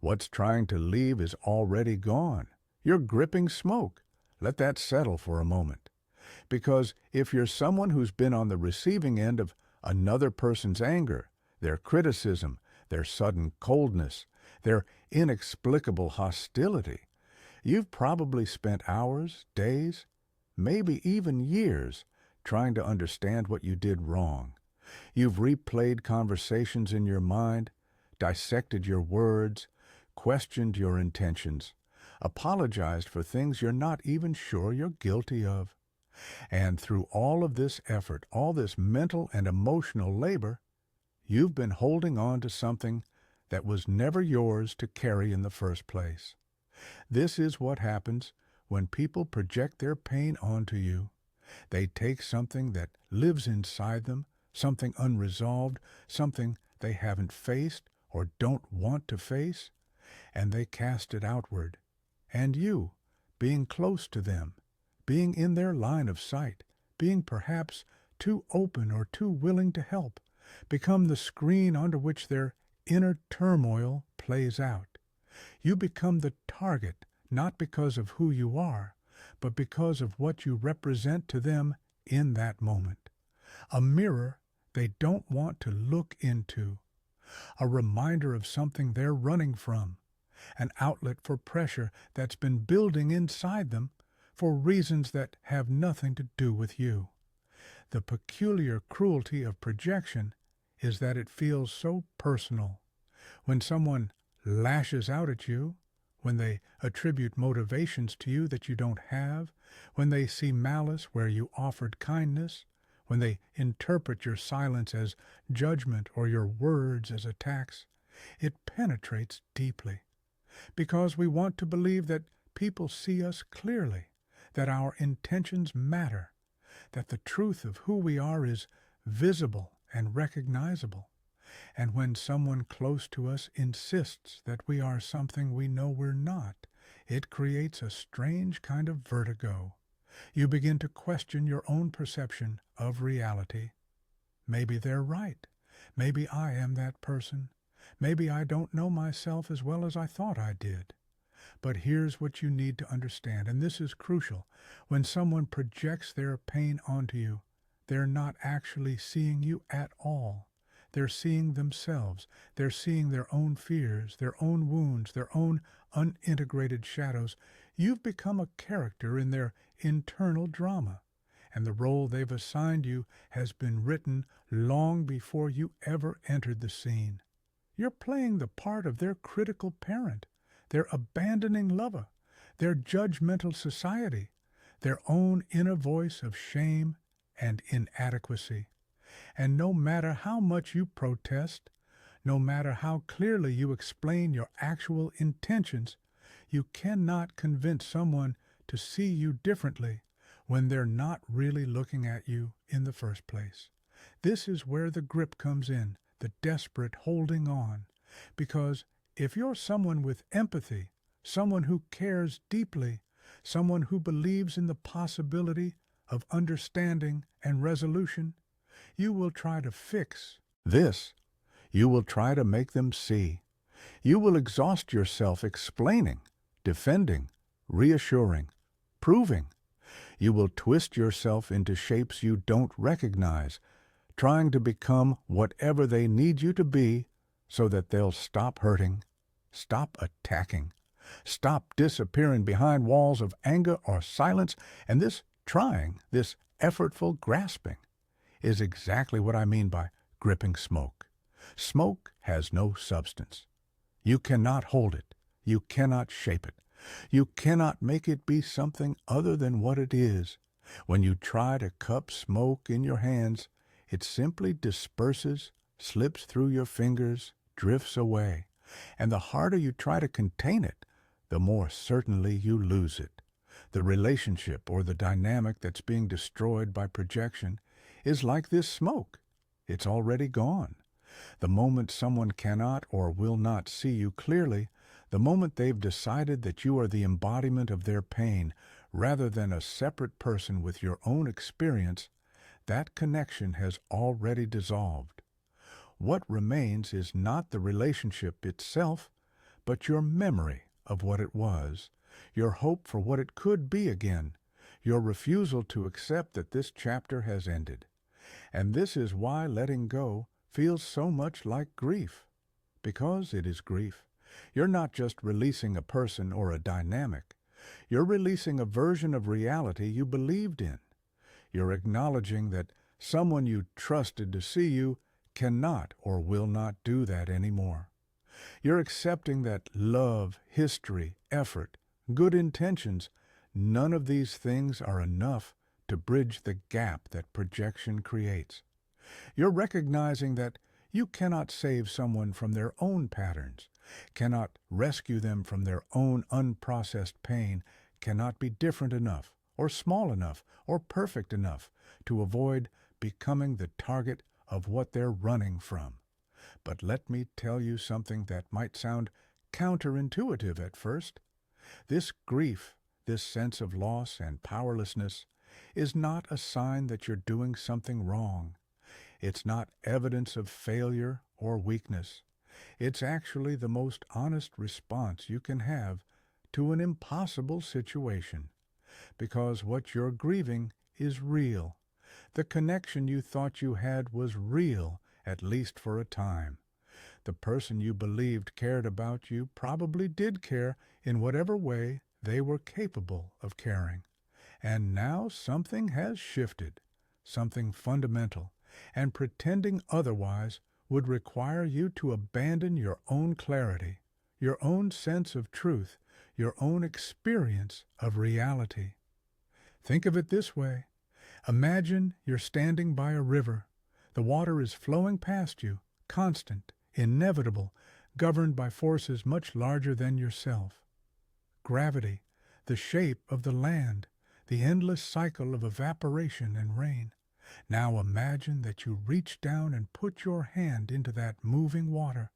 What's trying to leave is already gone. You're gripping smoke. Let that settle for a moment. Because if you're someone who's been on the receiving end of another person's anger, their criticism, their sudden coldness, their inexplicable hostility, you've probably spent hours, days, maybe even years trying to understand what you did wrong. You've replayed conversations in your mind, dissected your words, questioned your intentions, apologized for things you're not even sure you're guilty of. And through all of this effort, all this mental and emotional labor, you've been holding on to something that was never yours to carry in the first place. This is what happens when people project their pain onto you. They take something that lives inside them, something unresolved, something they haven't faced or don't want to face, and they cast it outward. And you, being close to them, being in their line of sight, being perhaps too open or too willing to help, become the screen under which their inner turmoil plays out. You become the target not because of who you are, but because of what you represent to them in that moment. A mirror they don't want to look into. A reminder of something they're running from. An outlet for pressure that's been building inside them for reasons that have nothing to do with you. The peculiar cruelty of projection is that it feels so personal. When someone lashes out at you, when they attribute motivations to you that you don't have, when they see malice where you offered kindness, when they interpret your silence as judgment or your words as attacks, it penetrates deeply. Because we want to believe that people see us clearly, that our intentions matter, that the truth of who we are is visible and recognizable. And when someone close to us insists that we are something we know we're not, it creates a strange kind of vertigo. You begin to question your own perception of reality. Maybe they're right. Maybe I am that person. Maybe I don't know myself as well as I thought I did. But here's what you need to understand, and this is crucial. When someone projects their pain onto you, they're not actually seeing you at all. They're seeing themselves. They're seeing their own fears, their own wounds, their own unintegrated shadows. You've become a character in their internal drama, and the role they've assigned you has been written long before you ever entered the scene. You're playing the part of their critical parent, their abandoning lover, their judgmental society, their own inner voice of shame and inadequacy. And no matter how much you protest, no matter how clearly you explain your actual intentions, you cannot convince someone to see you differently when they're not really looking at you in the first place. This is where the grip comes in, the desperate holding on. Because if you're someone with empathy, someone who cares deeply, someone who believes in the possibility of understanding and resolution, you will try to fix this. You will try to make them see. You will exhaust yourself explaining, defending, reassuring, proving. You will twist yourself into shapes you don't recognize, trying to become whatever they need you to be so that they'll stop hurting, stop attacking, stop disappearing behind walls of anger or silence. And this trying, this effortful grasping, is exactly what I mean by gripping smoke. Smoke has no substance. You cannot hold it. You cannot shape it. You cannot make it be something other than what it is. When you try to cup smoke in your hands, it simply disperses, slips through your fingers, drifts away. And the harder you try to contain it, the more certainly you lose it. The relationship or the dynamic that's being destroyed by projection is like this smoke. It's already gone. The moment someone cannot or will not see you clearly, the moment they've decided that you are the embodiment of their pain rather than a separate person with your own experience, that connection has already dissolved. What remains is not the relationship itself, but your memory of what it was, your hope for what it could be again, your refusal to accept that this chapter has ended. And this is why letting go feels so much like grief, because it is grief. You're not just releasing a person or a dynamic. You're releasing a version of reality you believed in. You're acknowledging that someone you trusted to see you cannot or will not do that anymore. You're accepting that love, history, effort, good intentions, none of these things are enough to bridge the gap that projection creates. You're recognizing that you cannot save someone from their own patterns, cannot rescue them from their own unprocessed pain, cannot be different enough, or small enough, or perfect enough to avoid becoming the target of what they're running from. But let me tell you something that might sound counterintuitive at first. This grief, this sense of loss and powerlessness, is not a sign that you're doing something wrong. It's not evidence of failure or weakness. It's actually the most honest response you can have to an impossible situation. Because what you're grieving is real. The connection you thought you had was real, at least for a time. The person you believed cared about you probably did care in whatever way they were capable of caring. And now something has shifted, something fundamental, and pretending otherwise would require you to abandon your own clarity, your own sense of truth, your own experience of reality. Think of it this way. Imagine you're standing by a river. The water is flowing past you, constant, inevitable, governed by forces much larger than yourself. Gravity, the shape of the land, the endless cycle of evaporation and rain. Now imagine that you reach down and put your hand into that moving water.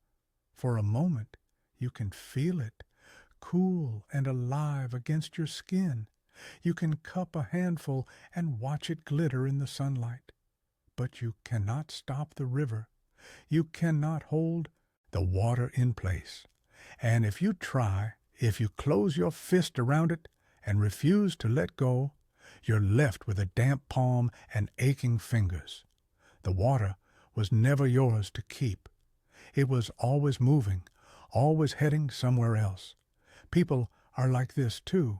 For a moment, you can feel it, cool and alive against your skin. You can cup a handful and watch it glitter in the sunlight. But you cannot stop the river. You cannot hold the water in place. And if you try, if you close your fist around it and refuse to let go, you're left with a damp palm and aching fingers. The water was never yours to keep. It was always moving, always heading somewhere else. People are like this too.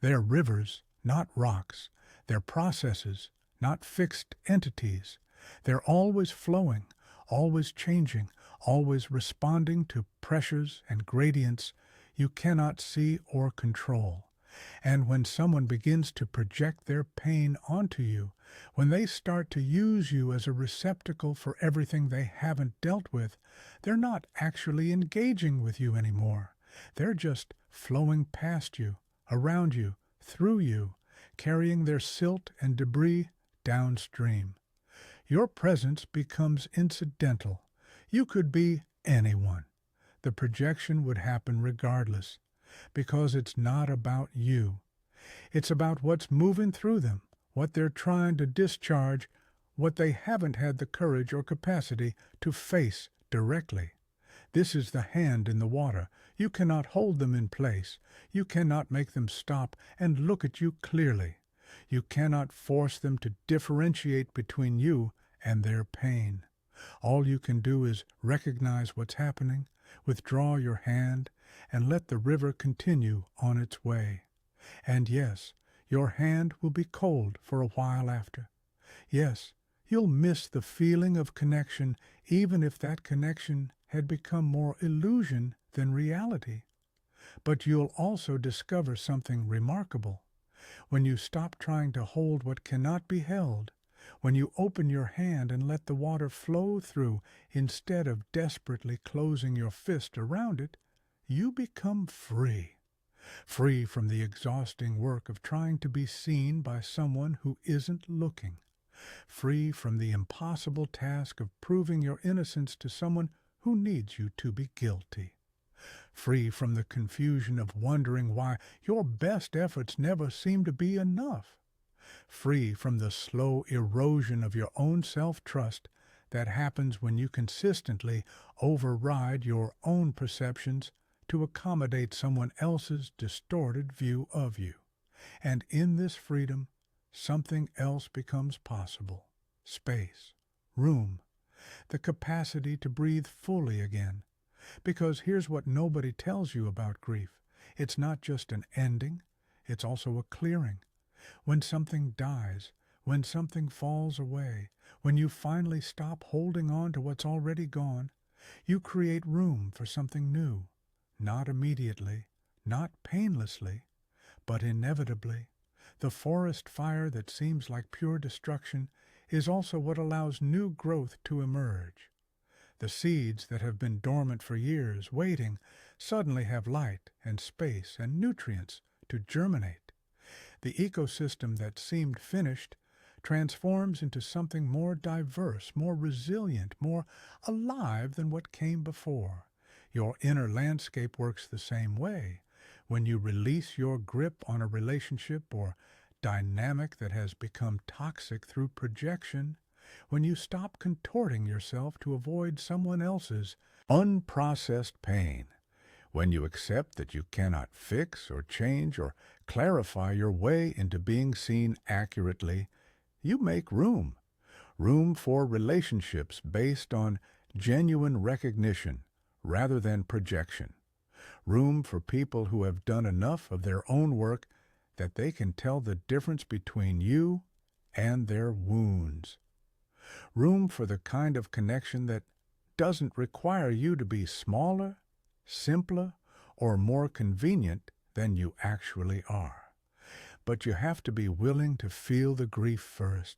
They're rivers, not rocks. They're processes, not fixed entities. They're always flowing, always changing, always responding to pressures and gradients you cannot see or control. And when someone begins to project their pain onto you, when they start to use you as a receptacle for everything they haven't dealt with, they're not actually engaging with you anymore. They're just flowing past you, around you, through you, carrying their silt and debris downstream. Your presence becomes incidental. You could be anyone. The projection would happen regardless, because it's not about you. It's about what's moving through them, what they're trying to discharge, what they haven't had the courage or capacity to face directly. This is the hand in the water. You cannot hold them in place. You cannot make them stop and look at you clearly. You cannot force them to differentiate between you and their pain. All you can do is recognize what's happening, withdraw your hand, and let the river continue on its way. And yes, your hand will be cold for a while after. Yes, you'll miss the feeling of connection, even if that connection had become more illusion than reality. But you'll also discover something remarkable. When you stop trying to hold what cannot be held, when you open your hand and let the water flow through instead of desperately closing your fist around it, you become free. Free from the exhausting work of trying to be seen by someone who isn't looking. Free from the impossible task of proving your innocence to someone who needs you to be guilty. Free from the confusion of wondering why your best efforts never seem to be enough. Free from the slow erosion of your own self-trust that happens when you consistently override your own perceptions to accommodate someone else's distorted view of you. And in this freedom, something else becomes possible. Space, room, the capacity to breathe fully again. Because here's what nobody tells you about grief. It's not just an ending, it's also a clearing. When something dies, when something falls away, when you finally stop holding on to what's already gone, you create room for something new. Not immediately, not painlessly, but inevitably. The forest fire that seems like pure destruction is also what allows new growth to emerge. The seeds that have been dormant for years, waiting, suddenly have light and space and nutrients to germinate. The ecosystem that seemed finished transforms into something more diverse, more resilient, more alive than what came before. Your inner landscape works the same way. When you release your grip on a relationship or dynamic that has become toxic through projection, when you stop contorting yourself to avoid someone else's unprocessed pain, when you accept that you cannot fix or change or clarify your way into being seen accurately, you make room. Room for relationships based on genuine recognition rather than projection. Room for people who have done enough of their own work that they can tell the difference between you and their wounds. Room for the kind of connection that doesn't require you to be smaller, simpler, or more convenient than you actually are. But you have to be willing to feel the grief first.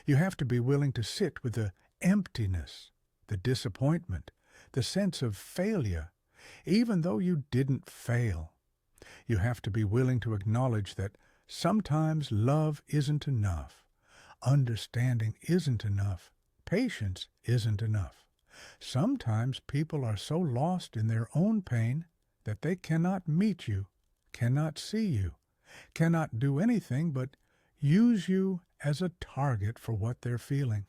You have to be willing to sit with the emptiness, the disappointment, the sense of failure, even though you didn't fail. You have to be willing to acknowledge that sometimes love isn't enough, understanding isn't enough, patience isn't enough. Sometimes people are so lost in their own pain that they cannot meet you, cannot see you, cannot do anything but use you as a target for what they're feeling.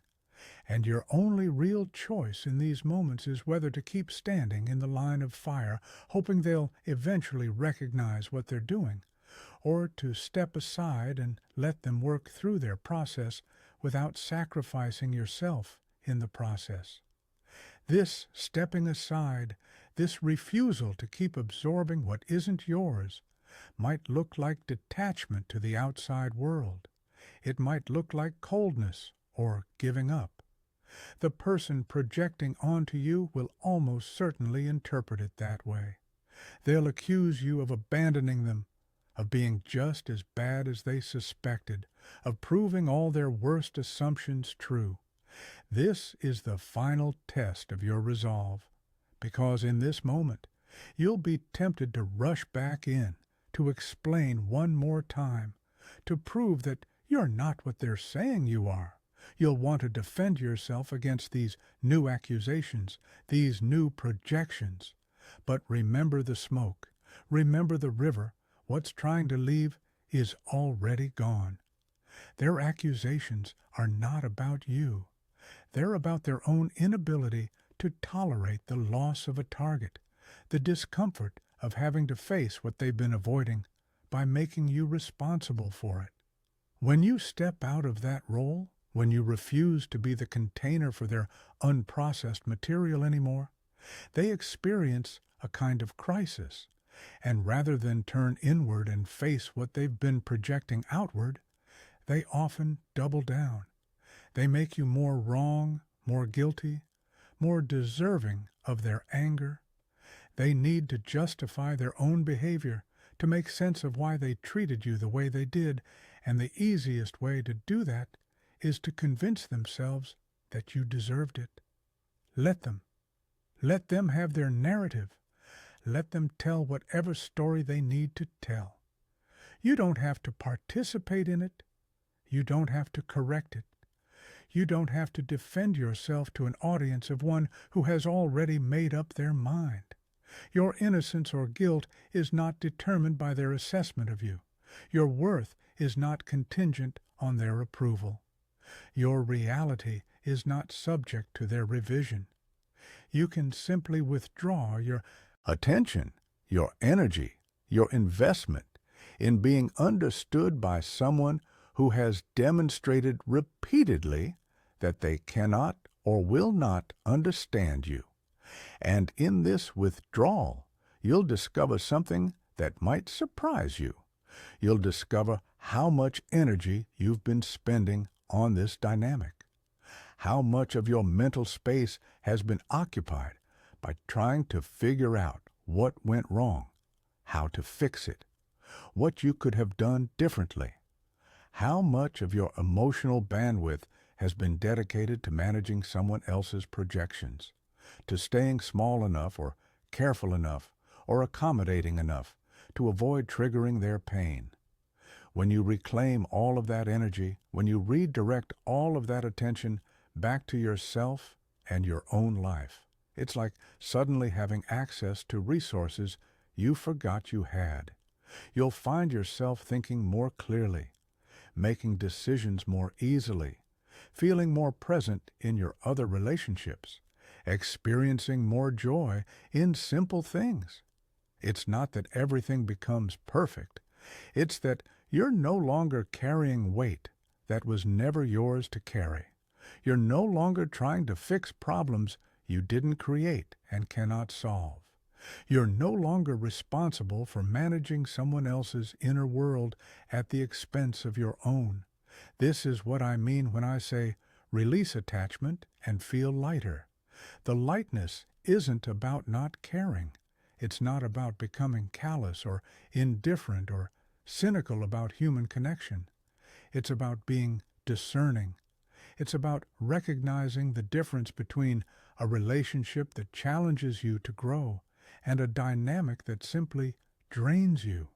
And your only real choice in these moments is whether to keep standing in the line of fire, hoping they'll eventually recognize what they're doing, or to step aside and let them work through their process without sacrificing yourself in the process. This stepping aside, this refusal to keep absorbing what isn't yours, might look like detachment to the outside world. It might look like coldness or giving up. The person projecting onto you will almost certainly interpret it that way. They'll accuse you of abandoning them, of being just as bad as they suspected, of proving all their worst assumptions true. This is the final test of your resolve, because in this moment you'll be tempted to rush back in, to explain one more time, to prove that you're not what they're saying you are. You'll want to defend yourself against these new accusations, these new projections. But remember the smoke. Remember the river. What's trying to leave is already gone. Their accusations are not about you. They're about their own inability to tolerate the loss of a target, the discomfort of having to face what they've been avoiding by making you responsible for it. When you step out of that role, when you refuse to be the container for their unprocessed material anymore, they experience a kind of crisis, and rather than turn inward and face what they've been projecting outward, they often double down. They make you more wrong, more guilty, more deserving of their anger. They need to justify their own behavior, to make sense of why they treated you the way they did, and the easiest way to do that is to convince themselves that you deserved it. Let them. Let them have their narrative. Let them tell whatever story they need to tell. You don't have to participate in it. You don't have to correct it. You don't have to defend yourself to an audience of one who has already made up their mind. Your innocence or guilt is not determined by their assessment of you. Your worth is not contingent on their approval. Your reality is not subject to their revision. You can simply withdraw your attention your energy, your investment in being understood by someone who has demonstrated repeatedly that they cannot or will not understand you. And in this withdrawal, you'll discover something that might surprise you. You'll discover how much energy you've been spending on this dynamic. How much of your mental space has been occupied by trying to figure out what went wrong, how to fix it, what you could have done differently. How much of your emotional bandwidth has been dedicated to managing someone else's projections, to staying small enough or careful enough or accommodating enough to avoid triggering their pain. When you reclaim all of that energy, when you redirect all of that attention back to yourself and your own life, it's like suddenly having access to resources you forgot you had. You'll find yourself thinking more clearly, making decisions more easily, feeling more present in your other relationships, experiencing more joy in simple things. It's not that everything becomes perfect. It's that you're no longer carrying weight that was never yours to carry. You're no longer trying to fix problems you didn't create and cannot solve. You're no longer responsible for managing someone else's inner world at the expense of your own. This is what I mean when I say release attachment and feel lighter. The lightness isn't about not caring. It's not about becoming callous or indifferent or cynical about human connection. It's about being discerning. It's about recognizing the difference between a relationship that challenges you to grow and a dynamic that simply drains you.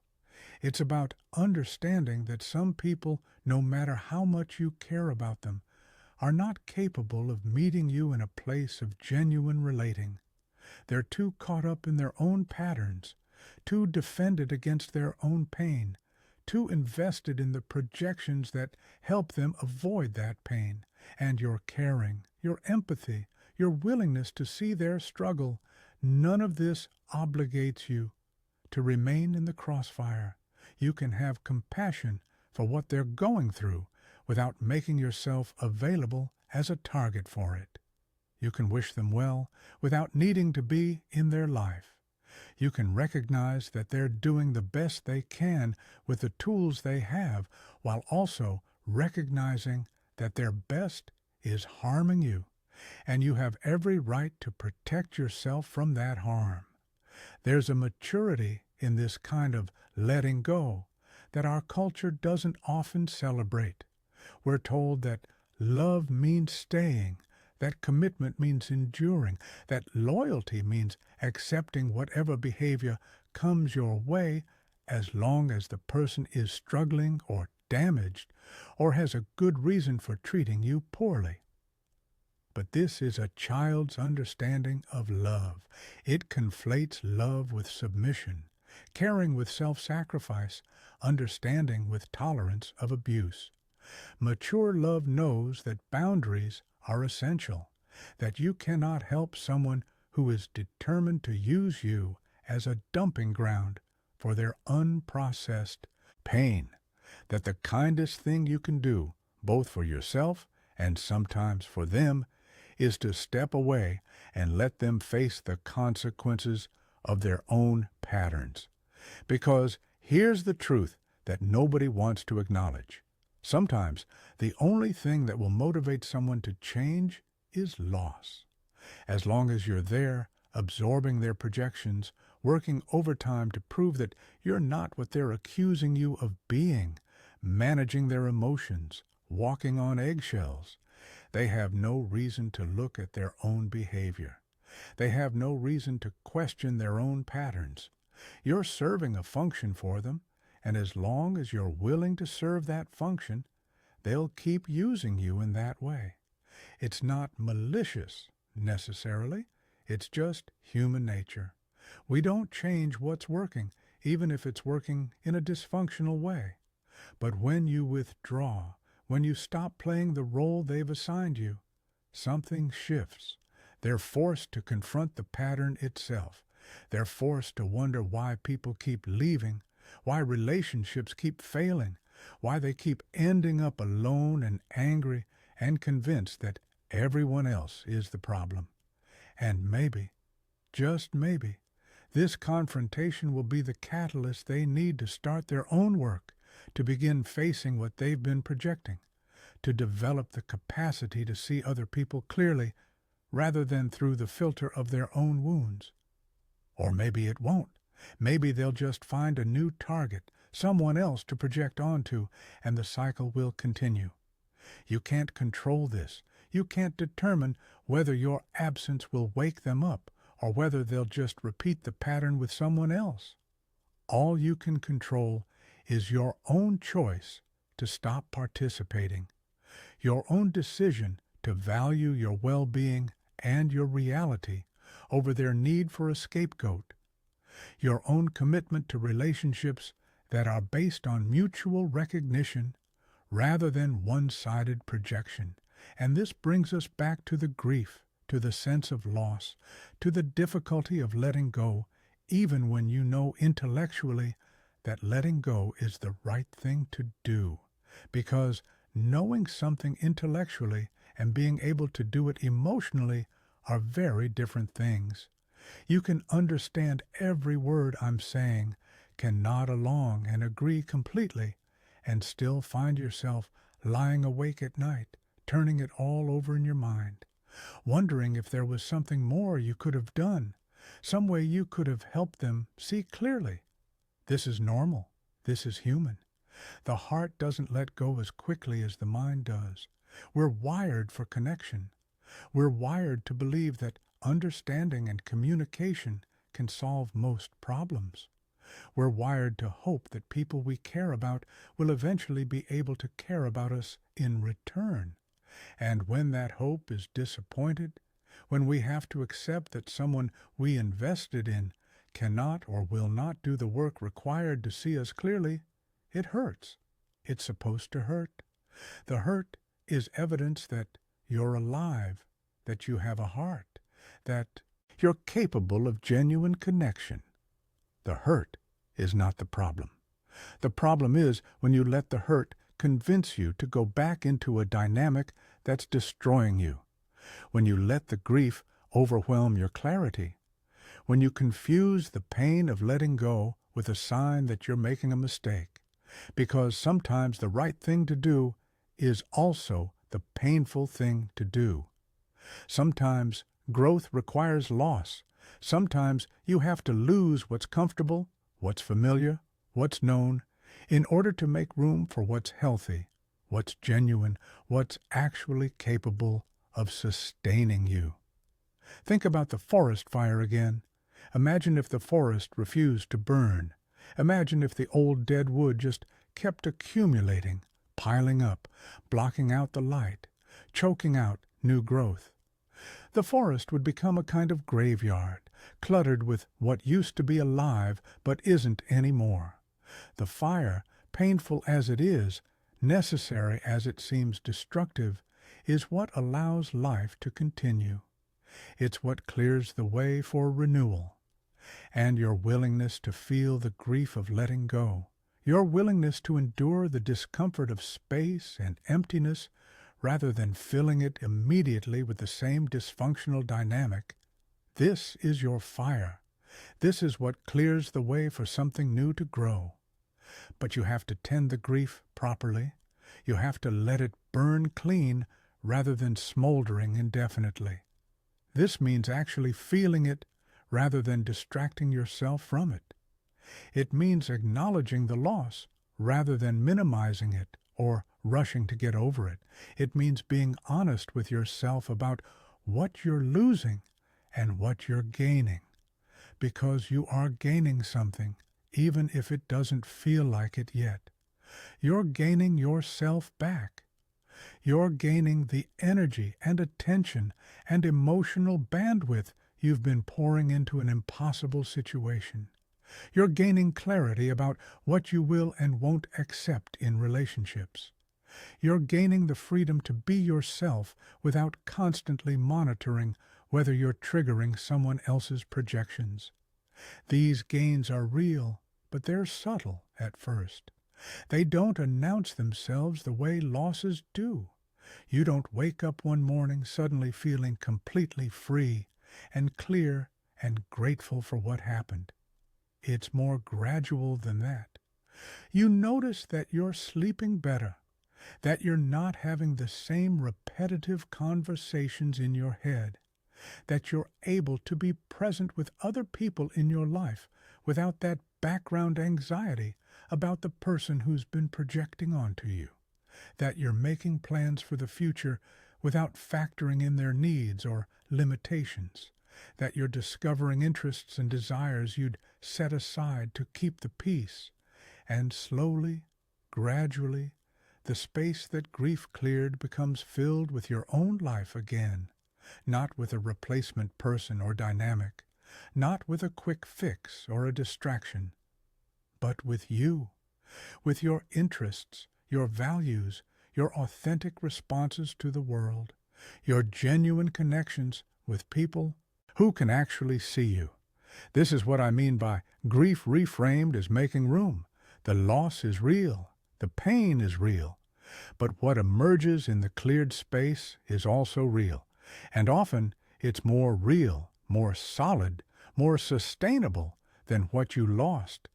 It's about understanding that some people, no matter how much you care about them, are not capable of meeting you in a place of genuine relating. They're too caught up in their own patterns, too defended against their own pain, too invested in the projections that help them avoid that pain, and your caring, your empathy, your willingness to see their struggle, none of this obligates you to remain in the crossfire. You can have compassion for what they're going through without making yourself available as a target for it. You can wish them well without needing to be in their life. You can recognize that they're doing the best they can with the tools they have, while also recognizing that their best is harming you, and you have every right to protect yourself from that harm. There's a maturity in this kind of letting go that our culture doesn't often celebrate. We're told that love means staying, that commitment means enduring, that loyalty means accepting whatever behavior comes your way as long as the person is struggling or damaged or has a good reason for treating you poorly. But this is a child's understanding of love. It conflates love with submission, caring with self-sacrifice, understanding with tolerance of abuse. Mature love knows that boundaries are essential, that you cannot help someone who is determined to use you as a dumping ground for their unprocessed pain, that the kindest thing you can do, both for yourself and sometimes for them, is to step away and let them face the consequences of their own patterns. Because here's the truth that nobody wants to acknowledge. Sometimes the only thing that will motivate someone to change is loss. As long as you're there, absorbing their projections, working overtime to prove that you're not what they're accusing you of being, managing their emotions, walking on eggshells, they have no reason to look at their own behavior. They have no reason to question their own patterns. You're serving a function for them, and as long as you're willing to serve that function, they'll keep using you in that way. It's not malicious, necessarily. It's just human nature. We don't change what's working, even if it's working in a dysfunctional way. But when you withdraw, when you stop playing the role they've assigned you, something shifts. They're forced to confront the pattern itself. They're forced to wonder why people keep leaving, why relationships keep failing, why they keep ending up alone and angry and convinced that everyone else is the problem. And maybe, just maybe, this confrontation will be the catalyst they need to start their own work, to begin facing what they've been projecting, to develop the capacity to see other people clearly rather than through the filter of their own wounds. Or maybe it won't. Maybe they'll just find a new target, someone else to project onto, and the cycle will continue. You can't control this. You can't determine whether your absence will wake them up or whether they'll just repeat the pattern with someone else. All you can control is your own choice to stop participating, your own decision to value your well-being and your reality over their need for a scapegoat, your own commitment to relationships that are based on mutual recognition rather than one-sided projection. And this brings us back to the grief, to the sense of loss, to the difficulty of letting go, even when you know intellectually that letting go is the right thing to do. Because knowing something intellectually and being able to do it emotionally are very different things. You can understand every word I'm saying, can nod along and agree completely, and still find yourself lying awake at night, turning it all over in your mind, wondering if there was something more you could have done, some way you could have helped them see clearly. This is normal. This is human. The heart doesn't let go as quickly as the mind does. We're wired for connection. We're wired to believe that understanding and communication can solve most problems. We're wired to hope that people we care about will eventually be able to care about us in return. And when that hope is disappointed, when we have to accept that someone we invested in cannot or will not do the work required to see us clearly, it hurts. It's supposed to hurt. The hurt is evidence that you're alive, that you have a heart, that you're capable of genuine connection. The hurt is not the problem. The problem is when you let the hurt convince you to go back into a dynamic that's destroying you, when you let the grief overwhelm your clarity, when you confuse the pain of letting go with a sign that you're making a mistake, because sometimes the right thing to do is also the painful thing to do. Sometimes growth requires loss. Sometimes you have to lose what's comfortable, what's familiar, what's known, in order to make room for what's healthy, what's genuine, what's actually capable of sustaining you. Think about the forest fire again. Imagine if the forest refused to burn. Imagine if the old dead wood just kept accumulating, piling up, blocking out the light, choking out new growth. The forest would become a kind of graveyard, cluttered with what used to be alive but isn't anymore. The fire, painful as it is, necessary as it seems destructive, is what allows life to continue. It's what clears the way for renewal. And your willingness to feel the grief of letting go, your willingness to endure the discomfort of space and emptiness rather than filling it immediately with the same dysfunctional dynamic, this is your fire. This is what clears the way for something new to grow. But you have to tend the grief properly. You have to let it burn clean rather than smoldering indefinitely. This means actually feeling it rather than distracting yourself from it. It means acknowledging the loss rather than minimizing it or rushing to get over it. It means being honest with yourself about what you're losing and what you're gaining, because you are gaining something, even if it doesn't feel like it yet. You're gaining yourself back. You're gaining the energy and attention and emotional bandwidth you've been pouring into an impossible situation. You're gaining clarity about what you will and won't accept in relationships. You're gaining the freedom to be yourself without constantly monitoring whether you're triggering someone else's projections. These gains are real, but they're subtle at first. They don't announce themselves the way losses do. You don't wake up one morning suddenly feeling completely free and clear and grateful for what happened. It's more gradual than that. You notice that you're sleeping better, that you're not having the same repetitive conversations in your head, that you're able to be present with other people in your life without that background anxiety about the person who's been projecting onto you, that you're making plans for the future without factoring in their needs or limitations, that you're discovering interests and desires you'd set aside to keep the peace, and slowly, gradually, the space that grief cleared becomes filled with your own life again, not with a replacement person or dynamic, not with a quick fix or a distraction, but with you, with your interests, your values, your authentic responses to the world, your genuine connections with people who can actually see you. This is what I mean by grief reframed as making room. The loss is real. The pain is real. But what emerges in the cleared space is also real. And often it's more real, more solid, more sustainable than what you lost.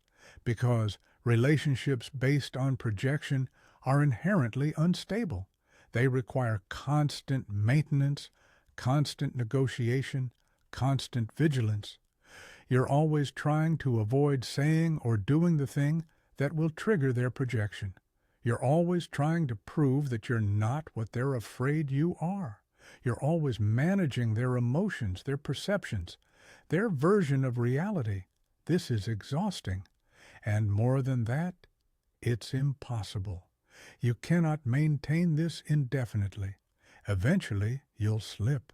Because relationships based on projection are inherently unstable. They require constant maintenance, constant negotiation, constant vigilance. You're always trying to avoid saying or doing the thing that will trigger their projection. You're always trying to prove that you're not what they're afraid you are. You're always managing their emotions, their perceptions, their version of reality. This is exhausting. And more than that, it's impossible. You cannot maintain this indefinitely. Eventually, you'll slip.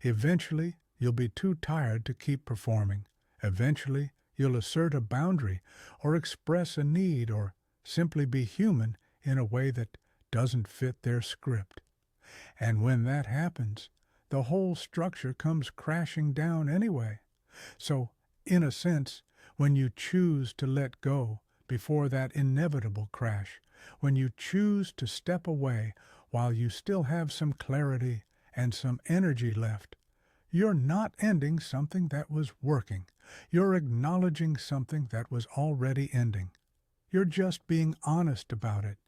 Eventually, you'll be too tired to keep performing. Eventually, you'll assert a boundary or express a need or simply be human in a way that doesn't fit their script. And when that happens, the whole structure comes crashing down anyway. So, in a sense, when you choose to let go before that inevitable crash, when you choose to step away while you still have some clarity and some energy left, you're not ending something that was working. You're acknowledging something that was already ending. You're just being honest about it.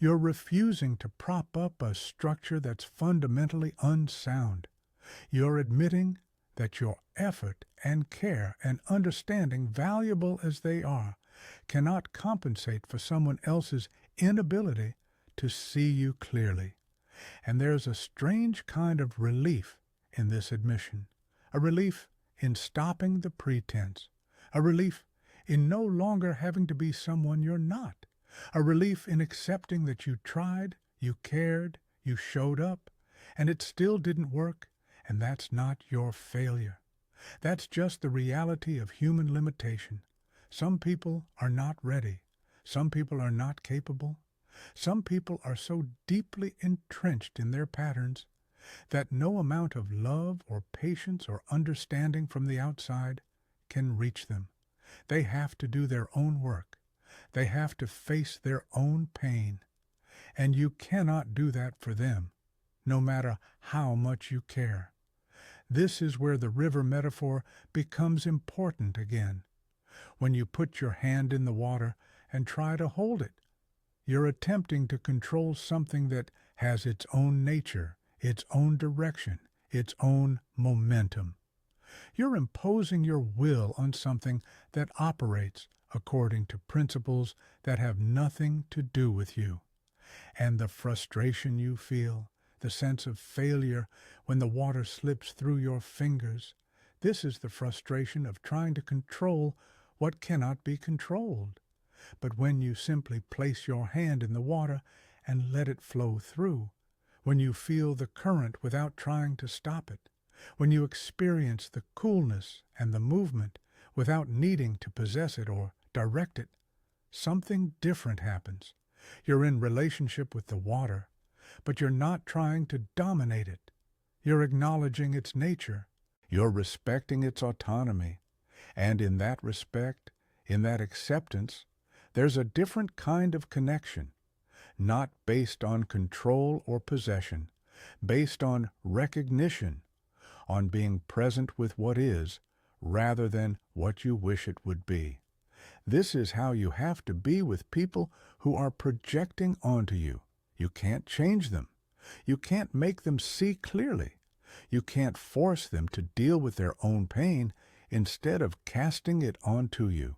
You're refusing to prop up a structure that's fundamentally unsound. You're admitting that your effort and care and understanding, valuable as they are, cannot compensate for someone else's inability to see you clearly. And there's a strange kind of relief in this admission, a relief in stopping the pretense, a relief in no longer having to be someone you're not, a relief in accepting that you tried, you cared, you showed up, and it still didn't work, and that's not your failure. That's just the reality of human limitation. Some people are not ready. Some people are not capable. Some people are so deeply entrenched in their patterns that no amount of love or patience or understanding from the outside can reach them. They have to do their own work. They have to face their own pain. And you cannot do that for them, no matter how much you care. This is where the river metaphor becomes important again. When you put your hand in the water and try to hold it, you're attempting to control something that has its own nature, its own direction, its own momentum. You're imposing your will on something that operates according to principles that have nothing to do with you. And the frustration you feel, the sense of failure when the water slips through your fingers, this is the frustration of trying to control what cannot be controlled. But when you simply place your hand in the water and let it flow through, when you feel the current without trying to stop it, when you experience the coolness and the movement without needing to possess it or direct it, something different happens. You're in relationship with the water, but you're not trying to dominate it. You're acknowledging its nature. You're respecting its autonomy. And in that respect, in that acceptance, there's a different kind of connection, not based on control or possession, based on recognition, on being present with what is, rather than what you wish it would be. This is how you have to be with people who are projecting onto you. You can't change them. You can't make them see clearly. You can't force them to deal with their own pain instead of casting it onto you.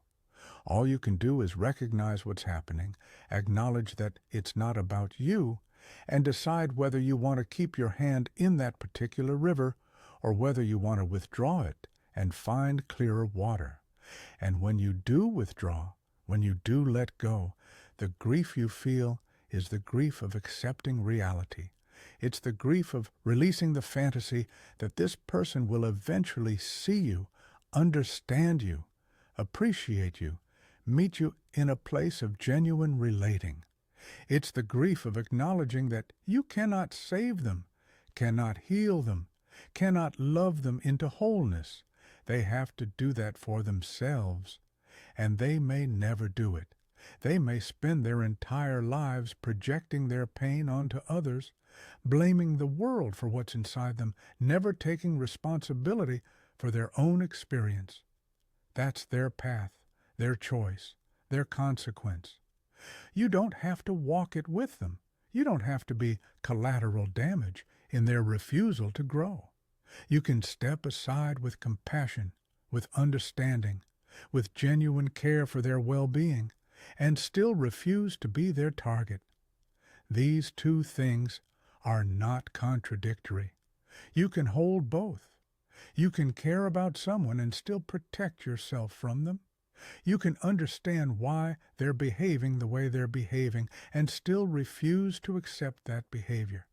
All you can do is recognize what's happening, acknowledge that it's not about you, and decide whether you want to keep your hand in that particular river or whether you want to withdraw it and find clearer water. And when you do withdraw, when you do let go, the grief you feel is the grief of accepting reality. It's the grief of releasing the fantasy that this person will eventually see you, understand you, appreciate you, meet you in a place of genuine relating. It's the grief of acknowledging that you cannot save them, cannot heal them, cannot love them into wholeness. They have to do that for themselves, and they may never do it. They may spend their entire lives projecting their pain onto others, blaming the world for what's inside them, never taking responsibility for their own experience. That's their path, their choice, their consequence. You don't have to walk it with them. You don't have to be collateral damage in their refusal to grow. You can step aside with compassion, with understanding, with genuine care for their well-being, and still refuse to be their target. These two things are not contradictory. You can hold both. You can care about someone and still protect yourself from them. You can understand why they're behaving the way they're behaving and still refuse to accept that behavior.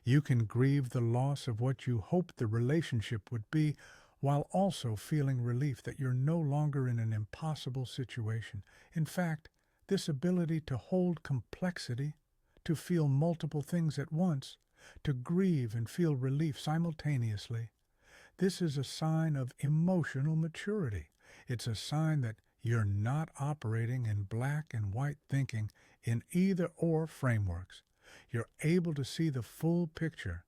You can grieve the loss of what you hoped the relationship would be while also feeling relief that you're no longer in an impossible situation. In fact, this ability to hold complexity, to feel multiple things at once, to grieve and feel relief simultaneously, this is a sign of emotional maturity. It's a sign that you're not operating in black and white thinking in either-or frameworks. You're able to see the full picture.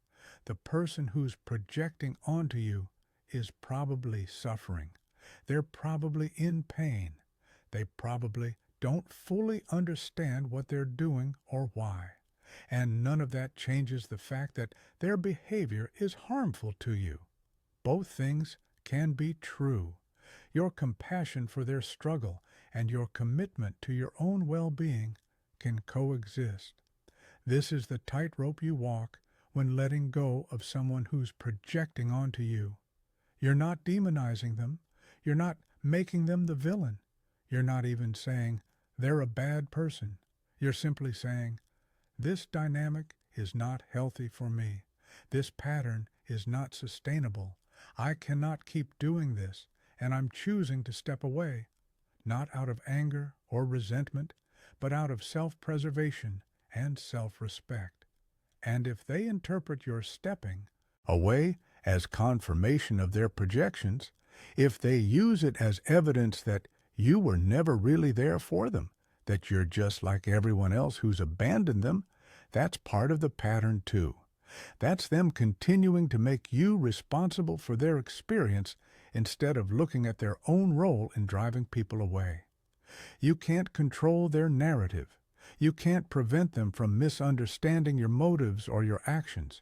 The person who's projecting onto you is probably suffering. They're probably in pain. They probably don't fully understand what they're doing or why. And none of that changes the fact that their behavior is harmful to you. Both things can be true. Your compassion for their struggle and your commitment to your own well-being can coexist. This is the tightrope you walk when letting go of someone who's projecting onto you. You're not demonizing them. You're not making them the villain. You're not even saying they're a bad person. You're simply saying, this dynamic is not healthy for me. This pattern is not sustainable. I cannot keep doing this, and I'm choosing to step away, not out of anger or resentment, but out of self-preservation and self-respect. And if they interpret your stepping away as confirmation of their projections, if they use it as evidence that you were never really there for them, that you're just like everyone else who's abandoned them, that's part of the pattern too. That's them continuing to make you responsible for their experience instead of looking at their own role in driving people away. You can't control their narrative. You can't prevent them from misunderstanding your motives or your actions.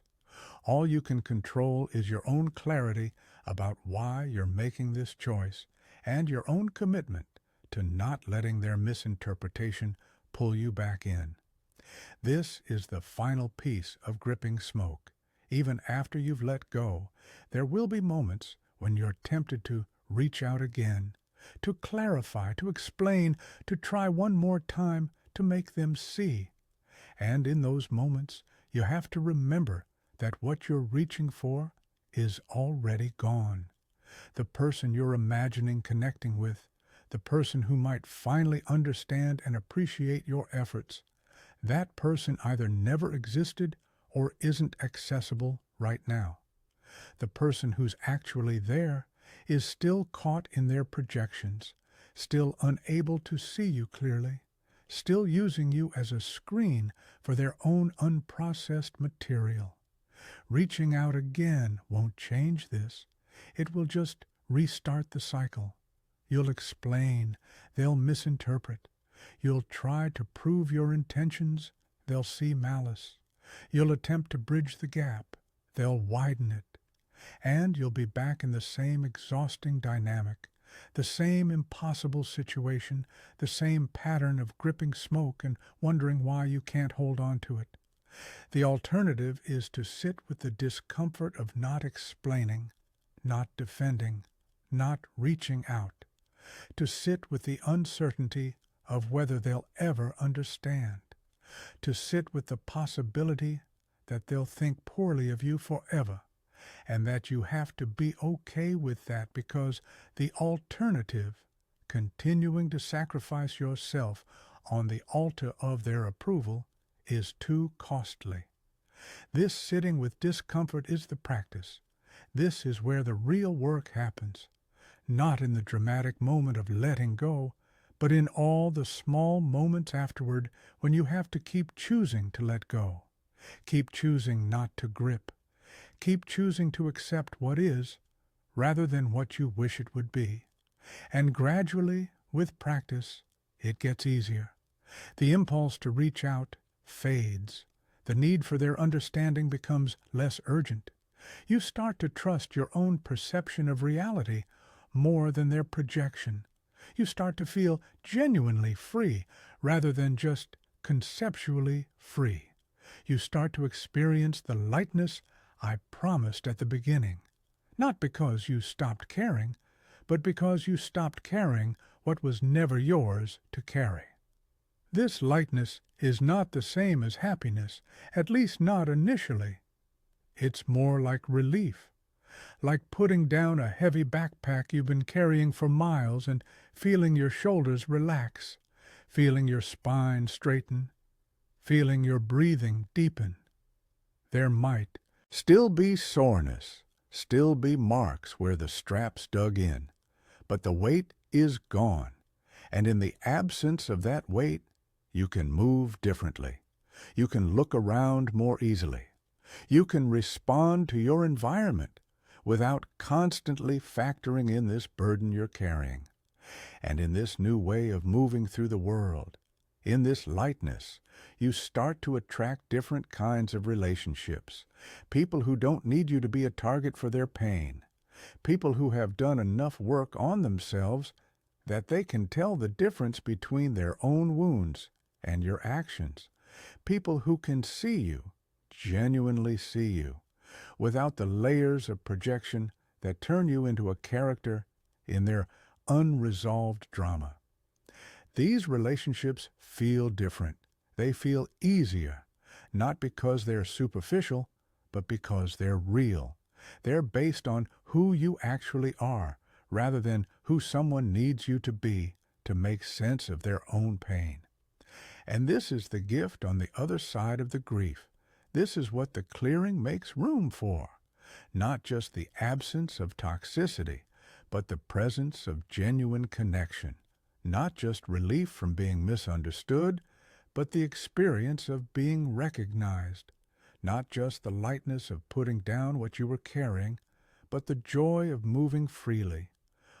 All you can control is your own clarity about why you're making this choice and your own commitment to not letting their misinterpretation pull you back in. This is the final piece of gripping smoke. Even after you've let go, there will be moments when you're tempted to reach out again, to clarify, to explain, to try one more time to make them see. And in those moments, you have to remember that what you're reaching for is already gone. The person you're imagining connecting with, the person who might finally understand and appreciate your efforts, that person either never existed or isn't accessible right now. The person who's actually there is still caught in their projections, still unable to see you clearly, still using you as a screen for their own unprocessed material. Reaching out again won't change this. It will just restart the cycle. You'll explain, they'll misinterpret. You'll try to prove your intentions, they'll see malice. You'll attempt to bridge the gap, they'll widen it. And you'll be back in the same exhausting dynamic, the same impossible situation, the same pattern of gripping smoke and wondering why you can't hold on to it. The alternative is to sit with the discomfort of not explaining, not defending, not reaching out, to sit with the uncertainty of whether they'll ever understand, to sit with the possibility that they'll think poorly of you forever, and that you have to be okay with that because the alternative, continuing to sacrifice yourself on the altar of their approval, is too costly. This sitting with discomfort is the practice. This is where the real work happens, not in the dramatic moment of letting go, but in all the small moments afterward when you have to keep choosing to let go, keep choosing not to grip, keep choosing to accept what is rather than what you wish it would be. And gradually, with practice, it gets easier. The impulse to reach out fades. The need for their understanding becomes less urgent. You start to trust your own perception of reality more than their projection. You start to feel genuinely free rather than just conceptually free. You start to experience the lightness I promised at the beginning, not because you stopped caring, but because you stopped carrying what was never yours to carry. This lightness is not the same as happiness, at least not initially. It's more like relief, like putting down a heavy backpack you've been carrying for miles and feeling your shoulders relax, feeling your spine straighten, feeling your breathing deepen. There might still be soreness, still be marks where the straps dug in, but the weight is gone, and in the absence of that weight, you can move differently. You can look around more easily. You can respond to your environment without constantly factoring in this burden you're carrying. And in this new way of moving through the world, in this lightness, you start to attract different kinds of relationships. People who don't need you to be a target for their pain. People who have done enough work on themselves that they can tell the difference between their own wounds and your actions. People who can see you, genuinely see you, without the layers of projection that turn you into a character in their unresolved drama. These relationships feel different. They feel easier, not because they're superficial, but because they're real. They're based on who you actually are, rather than who someone needs you to be to make sense of their own pain. And this is the gift on the other side of the grief. This is what the clearing makes room for. Not just the absence of toxicity, but the presence of genuine connection. Not just relief from being misunderstood, but the experience of being recognized. Not just the lightness of putting down what you were carrying, but the joy of moving freely,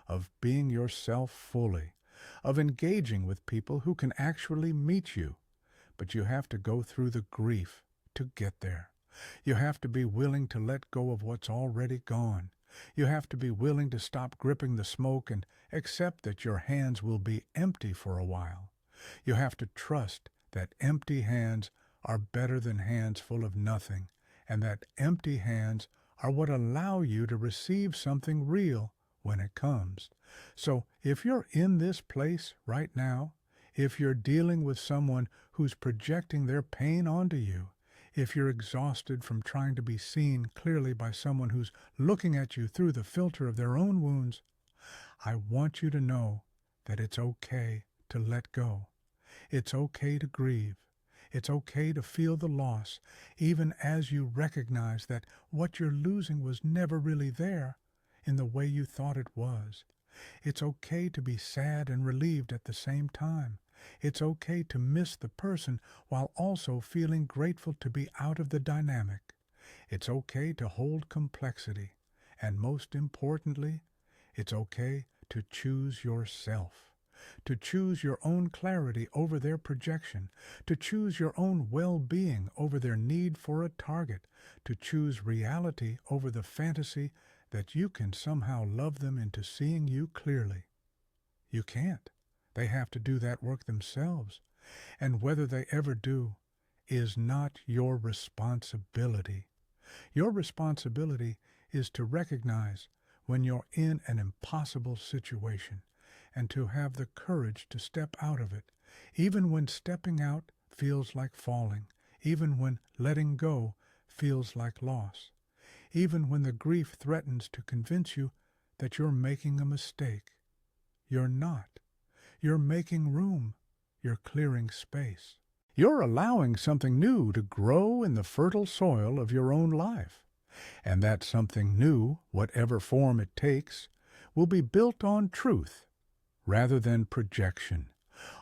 of being yourself fully, of engaging with people who can actually meet you. But you have to go through the grief to get there. You have to be willing to let go of what's already gone. You have to be willing to stop gripping the smoke and accept that your hands will be empty for a while. You have to trust that empty hands are better than hands full of nothing, and that empty hands are what allow you to receive something real when it comes. So if you're in this place right now, if you're dealing with someone who's projecting their pain onto you, if you're exhausted from trying to be seen clearly by someone who's looking at you through the filter of their own wounds, I want you to know that it's okay to let go. It's okay to grieve. It's okay to feel the loss, even as you recognize that what you're losing was never really there. in the way you thought it was. It's okay to be sad and relieved at the same time. It's okay to miss the person while also feeling grateful to be out of the dynamic. It's okay to hold complexity. And most importantly, it's okay to choose yourself, to choose your own clarity over their projection, to choose your own well-being over their need for a target, to choose reality over the fantasy that you can somehow love them into seeing you clearly. You can't. They have to do that work themselves, and whether they ever do is not your responsibility. Your responsibility is to recognize when you're in an impossible situation and to have the courage to step out of it, even when stepping out feels like falling, even when letting go feels like loss, even when the grief threatens to convince you that you're making a mistake. You're not. You're making room. You're clearing space. You're allowing something new to grow in the fertile soil of your own life. And that something new, whatever form it takes, will be built on truth rather than projection,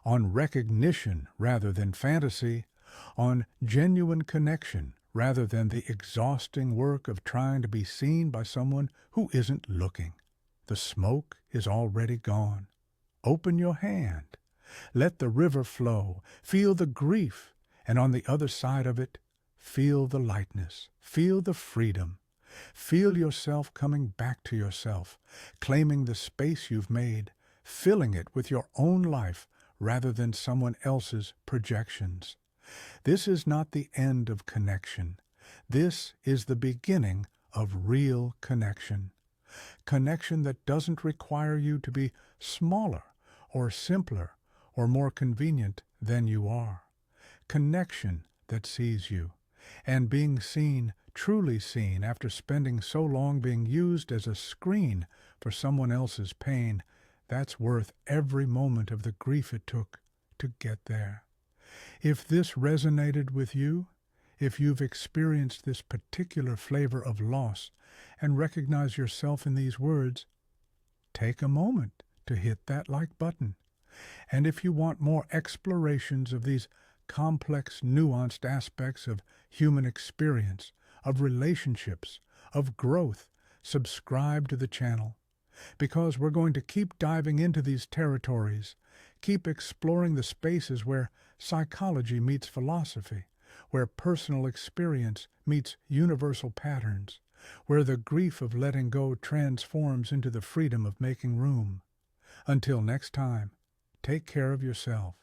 on recognition rather than fantasy, on genuine connection rather than the exhausting work of trying to be seen by someone who isn't looking. The smoke is already gone. Open your hand. Let the river flow. Feel the grief, and on the other side of it, feel the lightness. Feel the freedom. Feel yourself coming back to yourself, claiming the space you've made, filling it with your own life rather than someone else's projections. This is not the end of connection. This is the beginning of real connection. Connection that doesn't require you to be smaller or simpler or more convenient than you are. Connection that sees you, and being seen, truly seen, after spending so long being used as a screen for someone else's pain, that's worth every moment of the grief it took to get there. If this resonated with you, if you've experienced this particular flavor of loss and recognize yourself in these words, take a moment to hit that like button. And if you want more explorations of these complex, nuanced aspects of human experience, of relationships, of growth, subscribe to the channel, because we're going to keep diving into these territories, keep exploring the spaces where psychology meets philosophy, where personal experience meets universal patterns, where the grief of letting go transforms into the freedom of making room. Until next time, take care of yourself,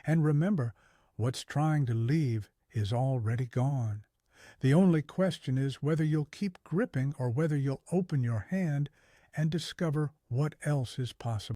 and remember, what's trying to leave is already gone. The only question is whether you'll keep gripping or whether you'll open your hand and discover what else is possible.